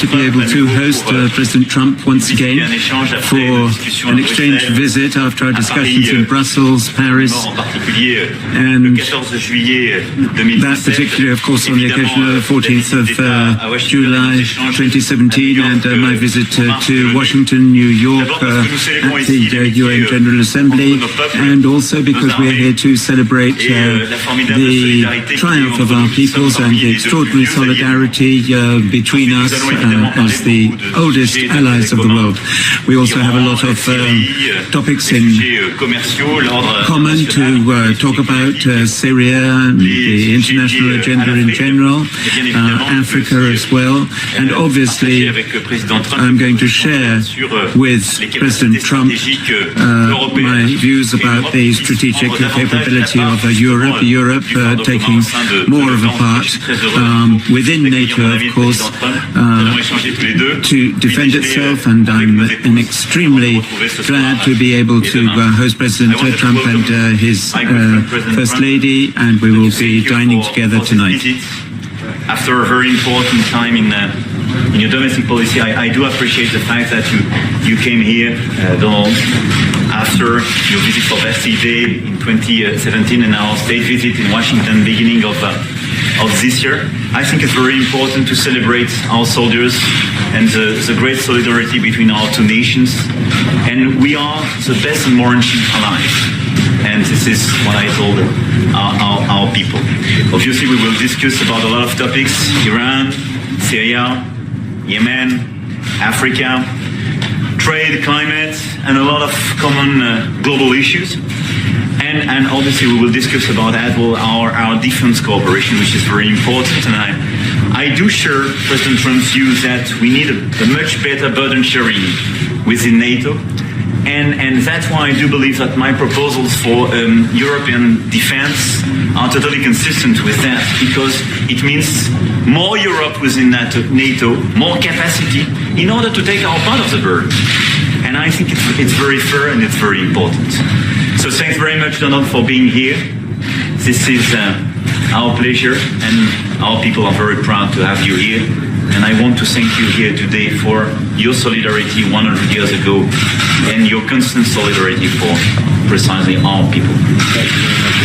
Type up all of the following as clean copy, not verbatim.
To be able to host President Trump once again for an exchange visit after our discussions in Brussels, Paris, and that particularly, of course, on the occasion of the 14th of July 2017, and my visit to Washington, New York, at the UN General Assembly, and also because we're here to celebrate the triumph of our peoples and the extraordinary solidarity between us as the oldest allies of the world. We also have a lot of topics in common to talk about: Syria, the international agenda in general, Africa as well, and obviously I'm going to share with President Trump my views about the strategic capability of Europe taking more of a part within NATO, of course, to defend itself, and I'm extremely glad to be able to host President Trump and his First Lady, and we will be dining together tonight. After a very important time in your domestic policy, I do appreciate the fact that you came here, Donald, after your visit for Bastille Day in 2017 and our state visit in Washington beginning of this year. I think it's very important to celebrate our soldiers and the great solidarity between our two nations. And we are the best and more ancient allies. And this is what I told our people. Obviously, we will discuss about a lot of topics: Iran, Syria, Yemen, Africa, trade, climate, and a lot of common global issues. And obviously we will discuss about that, well, our defense cooperation, which is very important. And I do share President Trump's views that we need a much better burden sharing within NATO. And that's why I do believe that my proposals for European defense are totally consistent with that, because it means more Europe within NATO, more capacity in order to take our part of the burden. And I think it's very fair and it's very important. So thanks very much, Donald, for being here. This is our pleasure, and our people are very proud to have you here. And I want to thank you here today for your solidarity 100 years ago and your constant solidarity for precisely our people. Thank you very much.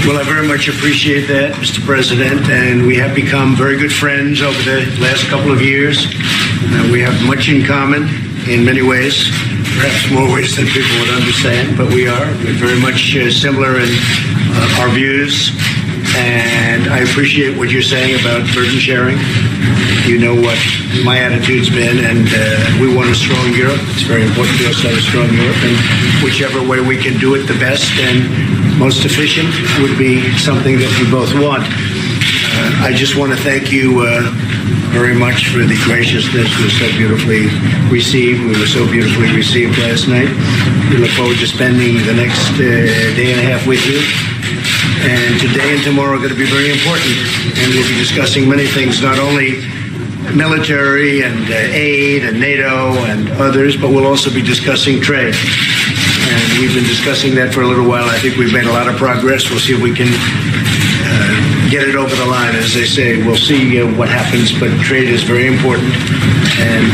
Well, I very much appreciate that, Mr. President, and we have become very good friends over the last couple of years. We have much in common in many ways, perhaps more ways than people would understand, but we're very much similar in our views. And I appreciate what you're saying about burden sharing. You know what my attitude's been, and we want a strong Europe. It's very important to us to have a strong Europe, and whichever way we can do it the best and most efficient would be something that we both want. I just want to thank you very much for the graciousness. We were so beautifully received. We were so beautifully received last night. We look forward to spending the next day and a half with you. And today and tomorrow are going to be very important. And we'll be discussing many things, not only military and aid and NATO and others, but we'll also be discussing trade. And we've been discussing that for a little while. I think we've made a lot of progress. We'll see if we can get it over the line, as they say. We'll see what happens, but trade is very important. And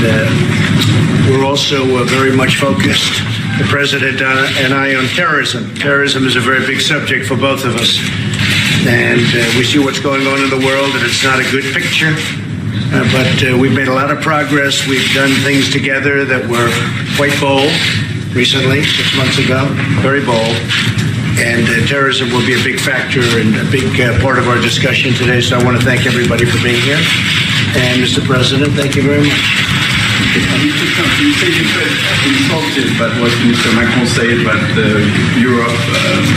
we're also very much focused, the President and I, on terrorism. Terrorism is a very big subject for both of us. And we see what's going on in the world, and it's not a good picture. But we've made a lot of progress. We've done things together that were quite bold recently, 6 months ago, very bold. And terrorism will be a big factor and a big part of our discussion today. So I want to thank everybody for being here. And Mr. President, thank you very much. Mr. Trump, you say you felt insulted by what Mr. Macron said about Europe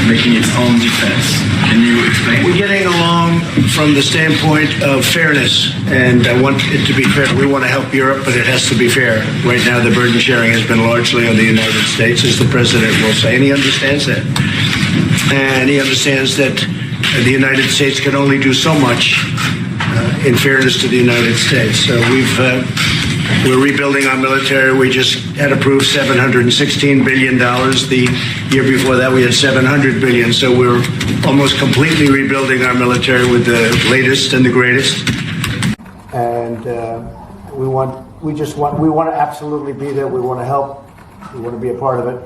making its own defense. Can you explain? We're getting along from the standpoint of fairness, and I want it to be fair. We want to help Europe, but it has to be fair. Right now, the burden sharing has been largely on the United States, as the President will say, and he understands that. And he understands that the United States can only do so much in fairness to the United States. So we're rebuilding our military. We just had approved $716 billion. The year before that, we had $700 billion. So we're almost completely rebuilding our military with the latest and the greatest. And we want to absolutely be there. We want to help. We want to be a part of it.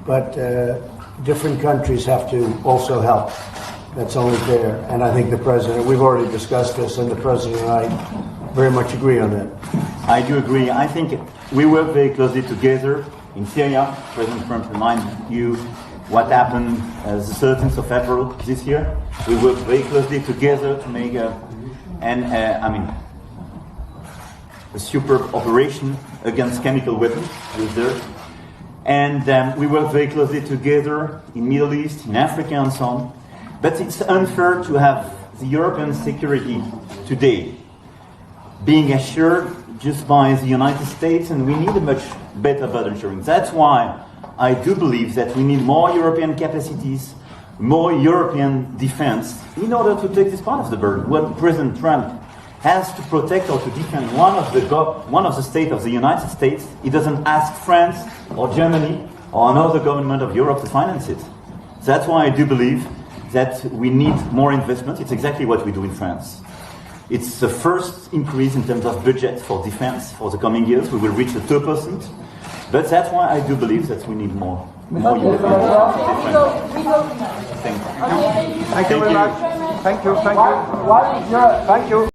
But different countries have to also help. That's only fair. And I think the president, we've already discussed this, and the president and I very much agree on that. I do agree. I think we work very closely together in Syria. President Trump reminded you what happened the 13th of April this year. We work very closely together to make a superb operation against chemical weapons used there. And we work very closely together in Middle East, in Africa and so on. But it's unfair to have the European security today being assured just by the United States, and we need a much better border sharing. That's why I do believe that we need more European capacities, more European defense in order to take this part of the burden. What President Trump has to protect or to defend one of the states of the United States, he doesn't ask France or Germany or another government of Europe to finance it. That's why I do believe that we need more investment. It's exactly what we do in France. It's the first increase in terms of budget for defense for the coming years. We will reach the 2%. But that's why I do believe that we need more European defense. Thank you. Thank you very much. Thank you.